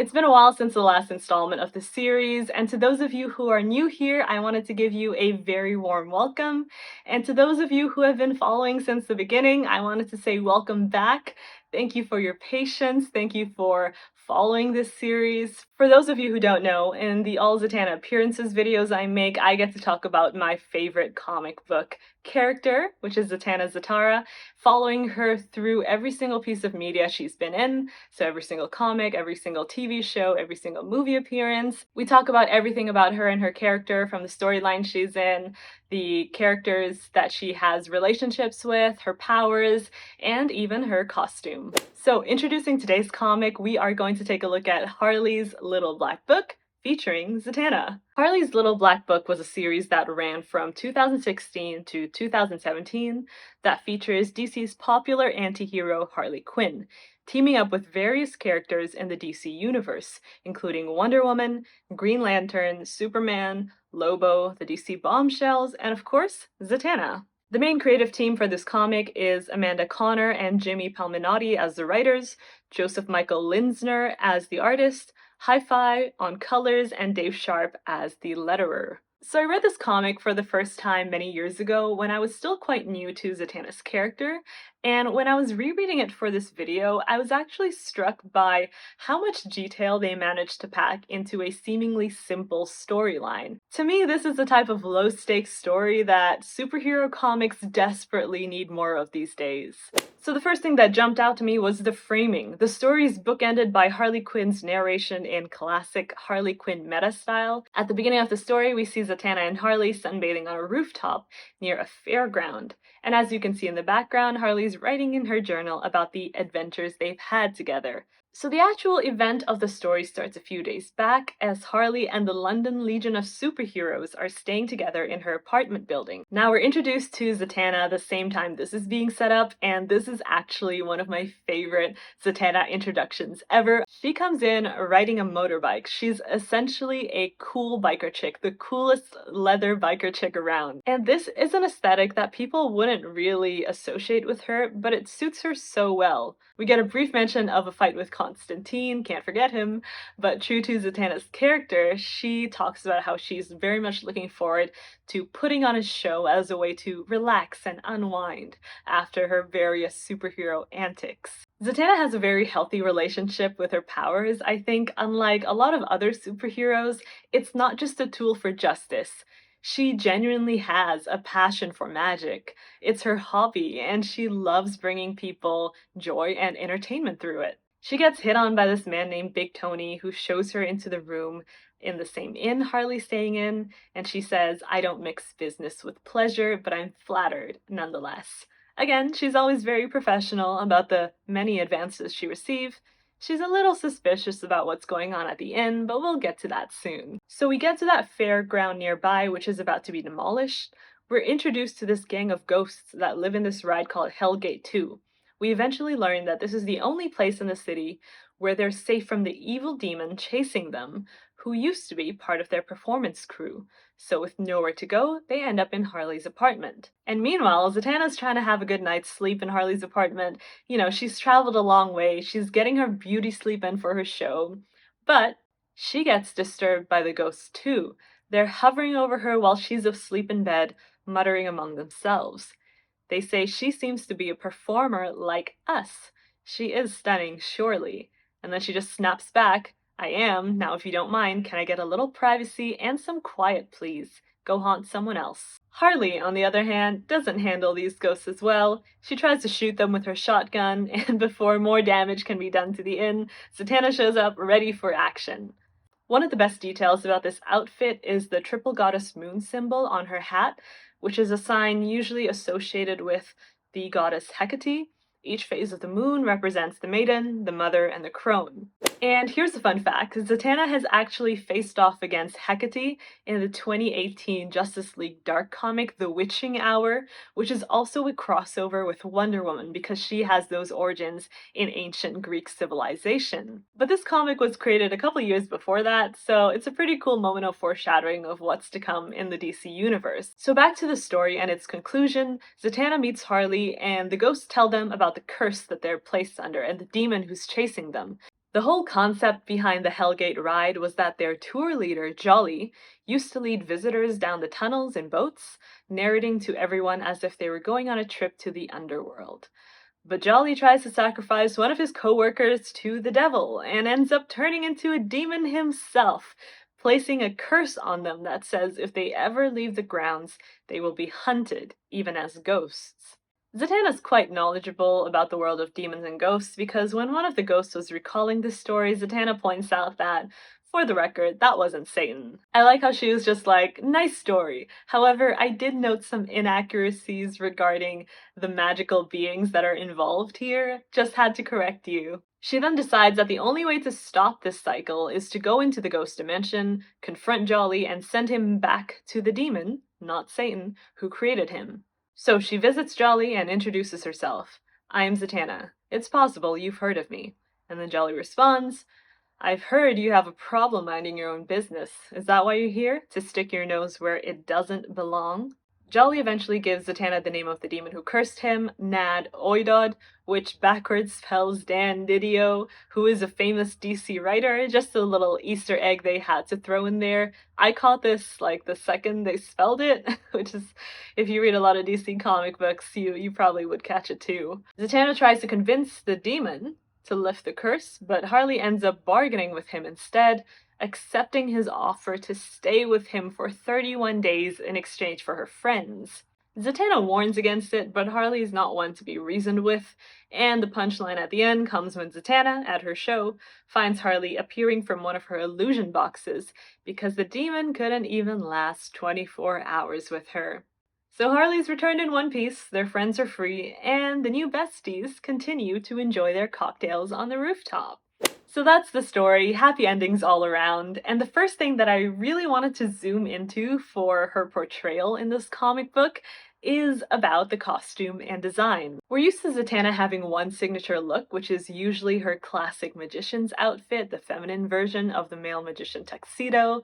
It's been a while since the last installment of the series, and to those of you who are new here, I wanted to give you a very warm welcome. And to those of you who have been following since the beginning, I wanted to say welcome back. Thank you for your patience. Thank you for following this series. For those of you who don't know, in the All Zatanna appearances videos I make, I get to talk about my favorite comic book character, which is Zatanna Zatara, following her through every single piece of media she's been in, so every single comic, every single TV show, every single movie appearance. We talk about everything about her and her character, from the storyline she's in, the characters that she has relationships with, her powers, and even her costume. So introducing today's comic, we are going to take a look at Harley's Little Black Book, featuring Zatanna. Harley's Little Black Book was a series that ran from 2016 to 2017 that features DC's popular anti-hero Harley Quinn, teaming up with various characters in the DC universe, including Wonder Woman, Green Lantern, Superman, Lobo, the DC Bombshells, and of course, Zatanna. The main creative team for this comic is Amanda Connor and Jimmy Palminotti as the writers, Joseph Michael Linsner as the artist, Hi-Fi on colors, and Dave Sharp as the letterer. So I read this comic for the first time many years ago when I was still quite new to Zatanna's character, and when I was rereading it for this video, I was actually struck by how much detail they managed to pack into a seemingly simple storyline. To me, this is the type of low-stakes story that superhero comics desperately need more of these days. So the first thing that jumped out to me was the framing. The story is bookended by Harley Quinn's narration in classic Harley Quinn meta style. At the beginning of the story, we see Zatanna and Harley sunbathing on a rooftop near a fairground. And as you can see in the background, Harley's writing in her journal about the adventures they've had together. So the actual event of the story starts a few days back as Harley and the London Legion of Superheroes are staying together in her apartment building. Now we're introduced to Zatanna the same time this is being set up, and this is actually one of my favorite Zatanna introductions ever. She comes in riding a motorbike. She's essentially a cool biker chick, the coolest leather biker chick around. And this is an aesthetic that people wouldn't really associate with her, but it suits her so well. We get a brief mention of a fight with Constantine, can't forget him, but true to Zatanna's character, she talks about how she's very much looking forward to putting on a show as a way to relax and unwind after her various superhero antics. Zatanna has a very healthy relationship with her powers. I think, unlike a lot of other superheroes, it's not just a tool for justice. She genuinely has a passion for magic. It's her hobby, and she loves bringing people joy and entertainment through it. She gets hit on by this man named Big Tony, who shows her into the room in the same inn Harley's staying in, and she says, "I don't mix business with pleasure, but I'm flattered nonetheless." Again, she's always very professional about the many advances she receives. She's a little suspicious about what's going on at the inn, but we'll get to that soon. So we get to that fairground nearby, which is about to be demolished. We're introduced to this gang of ghosts that live in this ride called Hellgate 2. We eventually learn that this is the only place in the city where they're safe from the evil demon chasing them, who used to be part of their performance crew. So with nowhere to go, they end up in Harley's apartment. And meanwhile, Zatanna's trying to have a good night's sleep in Harley's apartment. You know, she's traveled a long way, she's getting her beauty sleep in for her show, but she gets disturbed by the ghosts too. They're hovering over her while she's asleep in bed, muttering among themselves. They say she seems to be a performer like us. She is stunning, surely. And then she just snaps back, "I am. Now if you don't mind, can I get a little privacy and some quiet, please? Go haunt someone else." Harley, on the other hand, doesn't handle these ghosts as well. She tries to shoot them with her shotgun, and before more damage can be done to the inn, Zatanna shows up ready for action. One of the best details about this outfit is the triple goddess moon symbol on her hat, which is a sign usually associated with the goddess Hecate. Each phase of the moon represents the maiden, the mother, and the crone. And here's a fun fact: Zatanna has actually faced off against Hecate in the 2018 Justice League Dark comic The Witching Hour, which is also a crossover with Wonder Woman because she has those origins in ancient Greek civilization. But this comic was created a couple years before that, so it's a pretty cool moment of foreshadowing of what's to come in the DC universe. So back to the story and its conclusion, Zatanna meets Harley, and the ghosts tell them about the curse that they're placed under and the demon who's chasing them. The whole concept behind the Hellgate ride was that their tour leader, Jolly, used to lead visitors down the tunnels in boats, narrating to everyone as if they were going on a trip to the underworld. But Jolly tries to sacrifice one of his coworkers to the devil and ends up turning into a demon himself, placing a curse on them that says if they ever leave the grounds, they will be hunted, even as ghosts. Zatanna's quite knowledgeable about the world of demons and ghosts because when one of the ghosts was recalling this story, Zatanna points out that, for the record, that wasn't Satan. I like how she was just like, nice story. However, I did note some inaccuracies regarding the magical beings that are involved here. Just had to correct you. She then decides that the only way to stop this cycle is to go into the ghost dimension, confront Jolly, and send him back to the demon, not Satan, who created him. So she visits Jolly and introduces herself. I am Zatanna. It's possible you've heard of me. And then Jolly responds, I've heard you have a problem minding your own business. Is that why you're here? To stick your nose where it doesn't belong? Jolly eventually gives Zatanna the name of the demon who cursed him, Nad Oidod, which backwards spells Dan Didio, who is a famous DC writer. Just a little Easter egg they had to throw in there. I caught this like the second they spelled it, which is, if you read a lot of DC comic books, you probably would catch it too. Zatanna tries to convince the demon to lift the curse, but Harley ends up bargaining with him instead, accepting his offer to stay with him for 31 days in exchange for her friends. Zatanna warns against it, but Harley is not one to be reasoned with, and the punchline at the end comes when Zatanna, at her show, finds Harley appearing from one of her illusion boxes because the demon couldn't even last 24 hours with her. So Harley's returned in one piece, their friends are free, and the new besties continue to enjoy their cocktails on the rooftop. So that's the story, happy endings all around, and the first thing that I really wanted to zoom into for her portrayal in this comic book is about the costume and design. We're used to Zatanna having one signature look, which is usually her classic magician's outfit, the feminine version of the male magician tuxedo,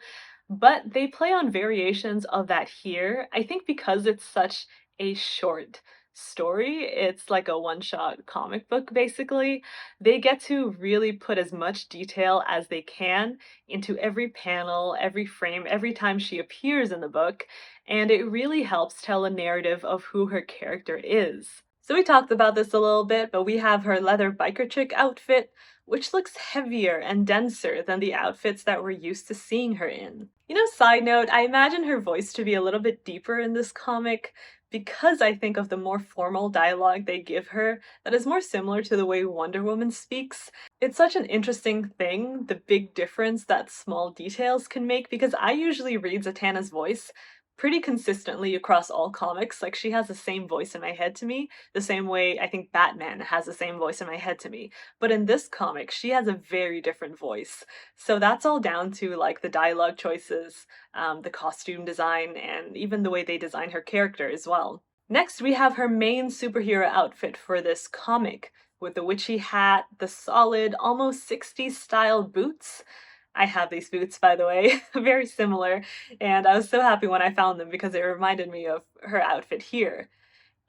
but they play on variations of that here. I think because it's such a short story, it's like a one-shot comic book basically, they get to really put as much detail as they can into every panel, every frame, every time she appears in the book, and it really helps tell a narrative of who her character is. So we talked about this a little bit, but we have her leather biker chick outfit, which looks heavier and denser than the outfits that we're used to seeing her in. Side note, I imagine her voice to be a little bit deeper in this comic because I think of the more formal dialogue they give her that is more similar to the way Wonder Woman speaks. It's such an interesting thing, the big difference that small details can make, because I usually read Zatanna's voice pretty consistently across all comics. Like, she has the same voice in my head to me, the same way I think Batman has the same voice in my head to me. But in this comic, she has a very different voice. So that's all down to like the dialogue choices, the costume design, and even the way they design her character as well. Next, we have her main superhero outfit for this comic, with the witchy hat, the solid, almost 60s style boots. I have these boots, by the way, very similar, and I was so happy when I found them because it reminded me of her outfit here.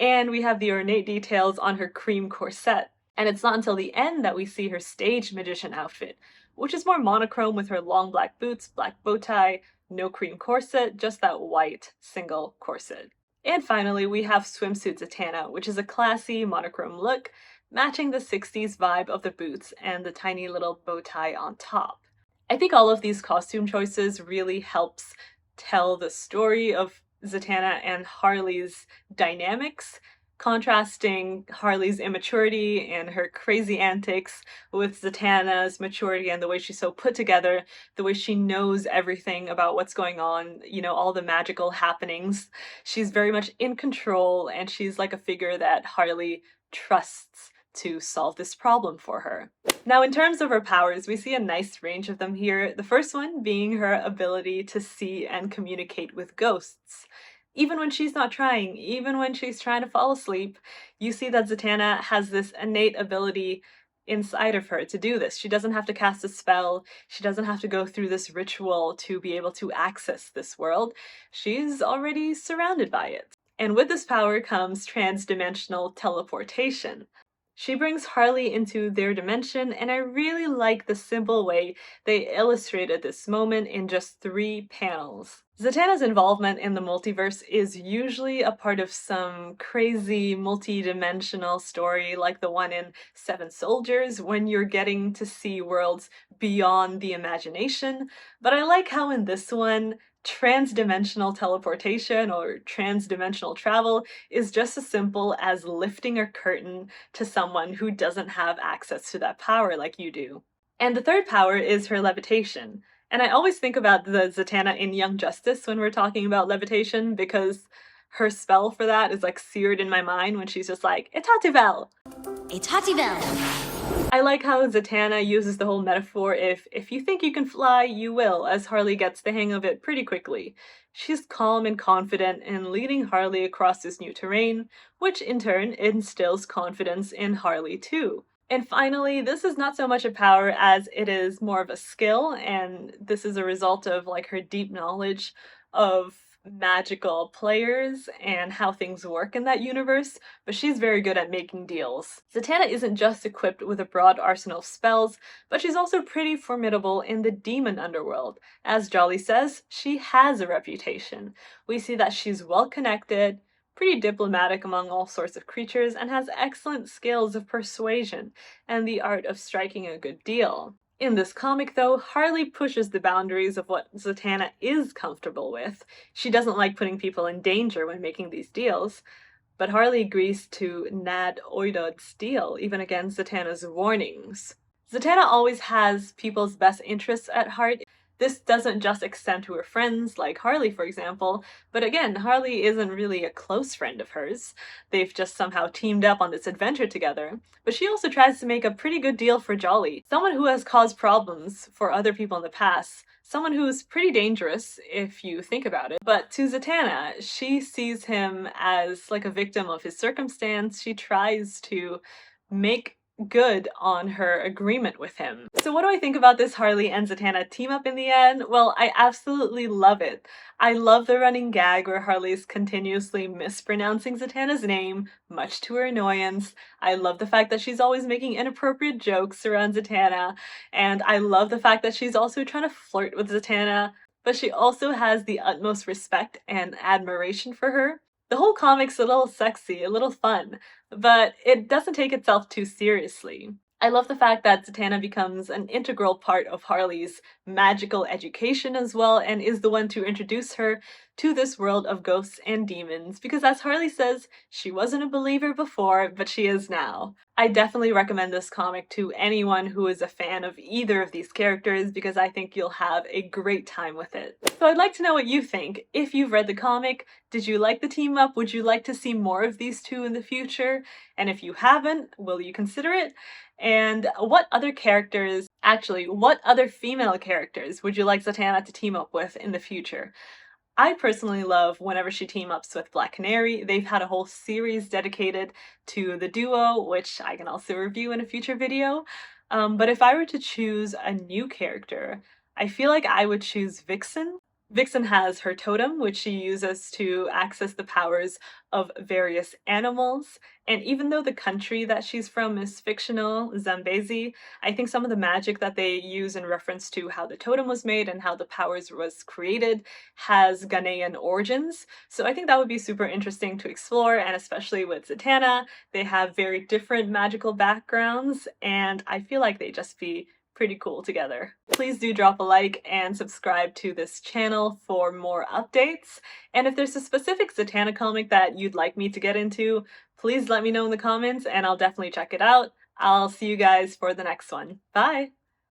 And we have the ornate details on her cream corset. And it's not until the end that we see her stage magician outfit, which is more monochrome with her long black boots, black bow tie, no cream corset, just that white single corset. And finally, we have swimsuit Zatanna, which is a classy monochrome look, matching the 60s vibe of the boots and the tiny little bow tie on top. I think all of these costume choices really helps tell the story of Zatanna and Harley's dynamics, contrasting Harley's immaturity and her crazy antics with Zatanna's maturity and the way she's so put together, the way she knows everything about what's going on, all the magical happenings. She's very much in control, and she's like a figure that Harley trusts to solve this problem for her. Now, in terms of her powers, we see a nice range of them here, the first one being her ability to see and communicate with ghosts. Even when she's not trying, even when she's trying to fall asleep, you see that Zatanna has this innate ability inside of her to do this. She doesn't have to cast a spell, she doesn't have to go through this ritual to be able to access this world. She's already surrounded by it. And with this power comes trans-dimensional teleportation. She brings Harley into their dimension, and I really like the simple way they illustrated this moment in just 3 panels. Zatanna's involvement in the multiverse is usually a part of some crazy multi-dimensional story like the one in Seven Soldiers, when you're getting to see worlds beyond the imagination, but I like how in this one, transdimensional teleportation or transdimensional travel is just as simple as lifting a curtain to someone who doesn't have access to that power like you do. And the third power is her levitation. And I always think about the Zatanna in Young Justice when we're talking about levitation, because her spell for that is like seared in my mind when she's just like, Etativel! Etativel! I like how Zatanna uses the whole metaphor if you think you can fly, you will, as Harley gets the hang of it pretty quickly. She's calm and confident in leading Harley across this new terrain, which in turn instills confidence in Harley too. And finally, this is not so much a power as it is more of a skill, and this is a result of like her deep knowledge of magical players and how things work in that universe, but she's very good at making deals. Zatanna isn't just equipped with a broad arsenal of spells, but she's also pretty formidable in the demon underworld. As Jolly says, she has a reputation. We see that she's well connected, pretty diplomatic among all sorts of creatures, and has excellent skills of persuasion and the art of striking a good deal. In this comic, though, Harley pushes the boundaries of what Zatanna is comfortable with. She doesn't like putting people in danger when making these deals, but Harley agrees to Nad Oidod's deal, even against Zatanna's warnings. Zatanna always has people's best interests at heart. This doesn't just extend to her friends, like Harley for example, but again, Harley isn't really a close friend of hers. They've just somehow teamed up on this adventure together. But she also tries to make a pretty good deal for Jolly, someone who has caused problems for other people in the past, someone who's pretty dangerous if you think about it. But to Zatanna, she sees him as like a victim of his circumstance. She tries to make good on her agreement with him. So what do I think about this Harley and Zatanna team up in the end? Well, I absolutely love it. I love the running gag where Harley's continuously mispronouncing Zatanna's name, much to her annoyance. I love the fact that she's always making inappropriate jokes around Zatanna, and I love the fact that she's also trying to flirt with Zatanna, but she also has the utmost respect and admiration for her. The whole comic's a little sexy, a little fun, but it doesn't take itself too seriously. I love the fact that Zatanna becomes an integral part of Harley's magical education as well, and is the one to introduce her to this world of ghosts and demons, because as Harley says, she wasn't a believer before, but she is now. I definitely recommend this comic to anyone who is a fan of either of these characters, because I think you'll have a great time with it. So I'd like to know what you think. If you've read the comic, did you like the team up? Would you like to see more of these two in the future? And if you haven't, will you consider it? And what other characters, actually, what other female characters would you like Zatanna to team up with in the future? I personally love whenever she team ups with Black Canary. They've had a whole series dedicated to the duo, which I can also review in a future video. But if I were to choose a new character, I feel like I would choose Vixen. Vixen has her totem, which she uses to access the powers of various animals, and even though the country that she's from is fictional, Zambezi, I think some of the magic that they use in reference to how the totem was made and how the powers was created has Ghanaian origins, so I think that would be super interesting to explore, and especially with Zatanna, they have very different magical backgrounds, and I feel like they'd just be pretty cool together. Please do drop a like and subscribe to this channel for more updates. And if there's a specific Zatanna comic that you'd like me to get into, please let me know in the comments and I'll definitely check it out. I'll see you guys for the next one. Bye!